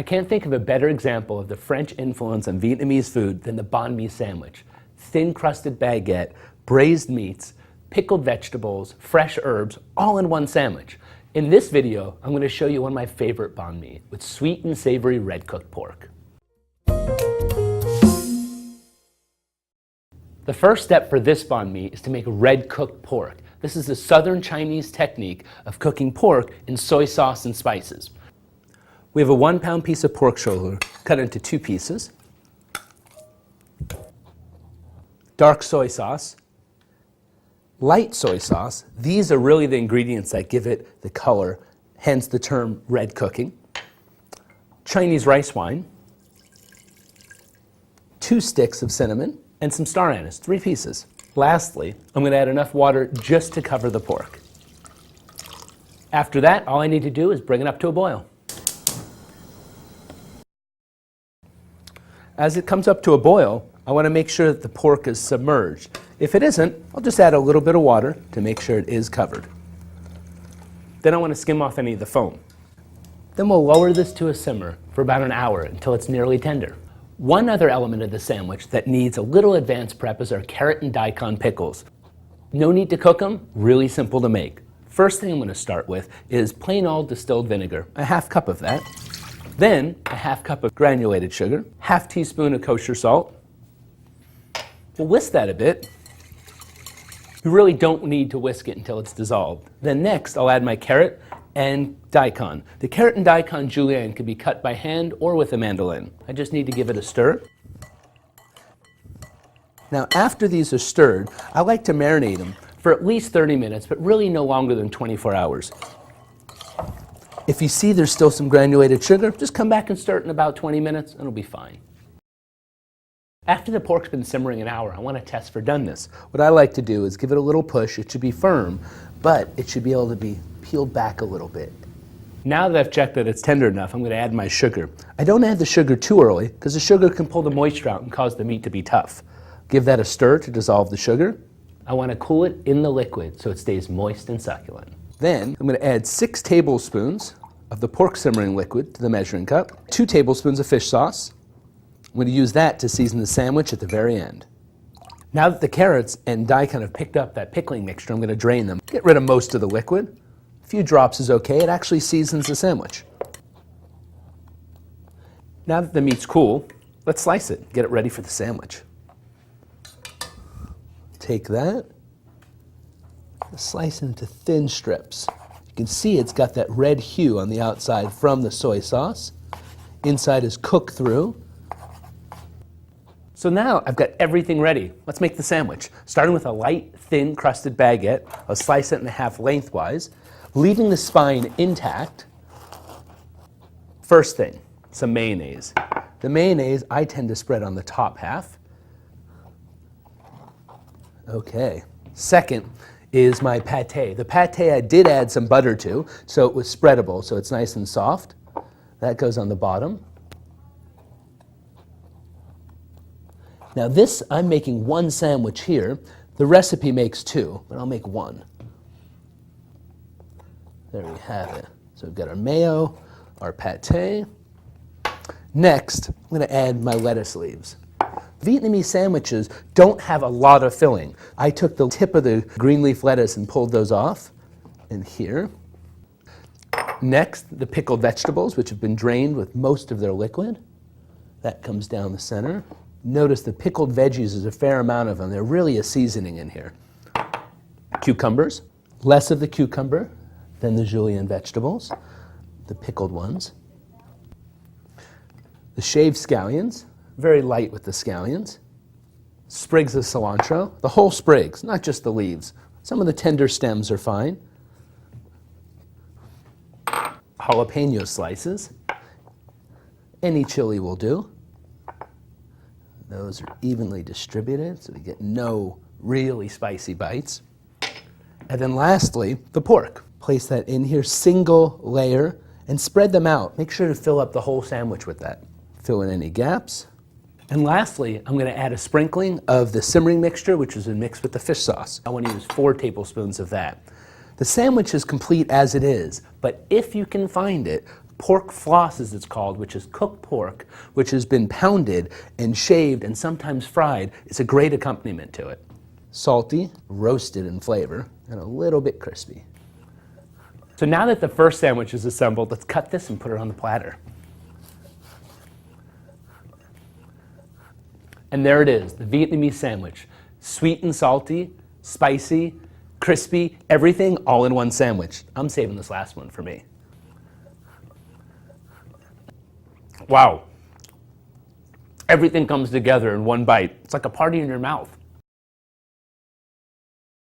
I can't think of a better example of the French influence on Vietnamese food than the banh mi sandwich. Thin crusted baguette, braised meats, pickled vegetables, fresh herbs, all in one sandwich. In this video, I'm going to show you one of my favorite banh mi with sweet and savory red cooked pork. The first step for this banh mi is to make red cooked pork. This is a southern Chinese technique of cooking pork in soy sauce and spices. We have a 1 pound piece of pork shoulder cut into 2 pieces. Dark soy sauce, light soy sauce. These are really the ingredients that give it the color, hence the term red cooking. Chinese rice wine, 2 sticks of cinnamon, and some star anise, 3 pieces. Lastly, I'm going to add enough water just to cover the pork. After that, all I need to do is bring it up to a boil. As it comes up to a boil, I want to make sure that the pork is submerged. If it isn't, I'll just add a little bit of water to make sure it is covered. Then I want to skim off any of the foam. Then we'll lower this to a simmer for about an hour until it's nearly tender. One other element of the sandwich that needs a little advanced prep is our carrot and daikon pickles. No need to cook them, really simple to make. First thing I'm going to start with is plain old distilled vinegar, a half cup of that. Then a half cup of granulated sugar, half teaspoon of kosher salt. We'll whisk that a bit. You really don't need to whisk it until it's dissolved. Then next I'll add my carrot and daikon. The carrot and daikon julienne can be cut by hand or with a mandolin. I just need to give it a stir. Now after these are stirred, I like to marinate them for at least 30 minutes, but really no longer than 24 hours. If you see there's still some granulated sugar, just come back and stir it in about 20 minutes and it'll be fine. After the pork's been simmering an hour, I want to test for doneness. What I like to do is give it a little push. It should be firm, but it should be able to be peeled back a little bit. Now that I've checked that it's tender enough, I'm going to add my sugar. I don't add the sugar too early because the sugar can pull the moisture out and cause the meat to be tough. Give that a stir to dissolve the sugar. I want to cool it in the liquid so it stays moist and succulent. Then I'm going to add 6 tablespoons of the pork simmering liquid to the measuring cup, 2 tablespoons of fish sauce. I'm going to use that to season the sandwich at the very end. Now that the carrots and daikon have picked up that pickling mixture, I'm going to drain them. Get rid of most of the liquid. A few drops is okay. It actually seasons the sandwich. Now that the meat's cool, let's slice it. Get it ready for the sandwich. Take that, slice it into thin strips. You can see it's got that red hue on the outside from the soy sauce. Inside is cooked through. So now I've got everything ready. Let's make the sandwich. Starting with a light, thin crusted baguette, I'll slice it in half lengthwise, leaving the spine intact. First thing, some mayonnaise. The mayonnaise I tend to spread on the top half. Okay. Second is my pate. The pate I did add some butter to, so it was spreadable, so it's nice and soft. That goes on the bottom. Now this, I'm making 1 sandwich here. The recipe makes 2, but I'll make 1. There we have it. So we've got our mayo, our pate. Next, I'm going to add my lettuce leaves. Vietnamese sandwiches don't have a lot of filling. I took the tip of the green leaf lettuce and pulled those off. And here. Next, the pickled vegetables, which have been drained with most of their liquid. That comes down the center. Notice the pickled veggies, there's a fair amount of them. They're really a seasoning in here. Cucumbers. Less of the cucumber than the julienne vegetables, the pickled ones. The shaved scallions, very light with the scallions. Sprigs of cilantro, the whole sprigs, not just the leaves. Some of the tender stems are fine. Jalapeno slices. Any chili will do. Those are evenly distributed, so we get no really spicy bites. And then lastly, the pork. Place that in here, single layer, and spread them out. Make sure to fill up the whole sandwich with that. Fill in any gaps. And lastly, I'm going to add a sprinkling of the simmering mixture, which is mixed with the fish sauce. I want to use 4 tablespoons of that. The sandwich is complete as it is, but if you can find it, pork floss, as it's called, which is cooked pork, which has been pounded and shaved and sometimes fried. It's a great accompaniment to it. Salty, roasted in flavor, and a little bit crispy. So now that the first sandwich is assembled, let's cut this and put it on the platter. And there it is, the Vietnamese sandwich. Sweet and salty, spicy, crispy, everything all in one sandwich. I'm saving this last one for me. Wow. Everything comes together in one bite. It's like a party in your mouth.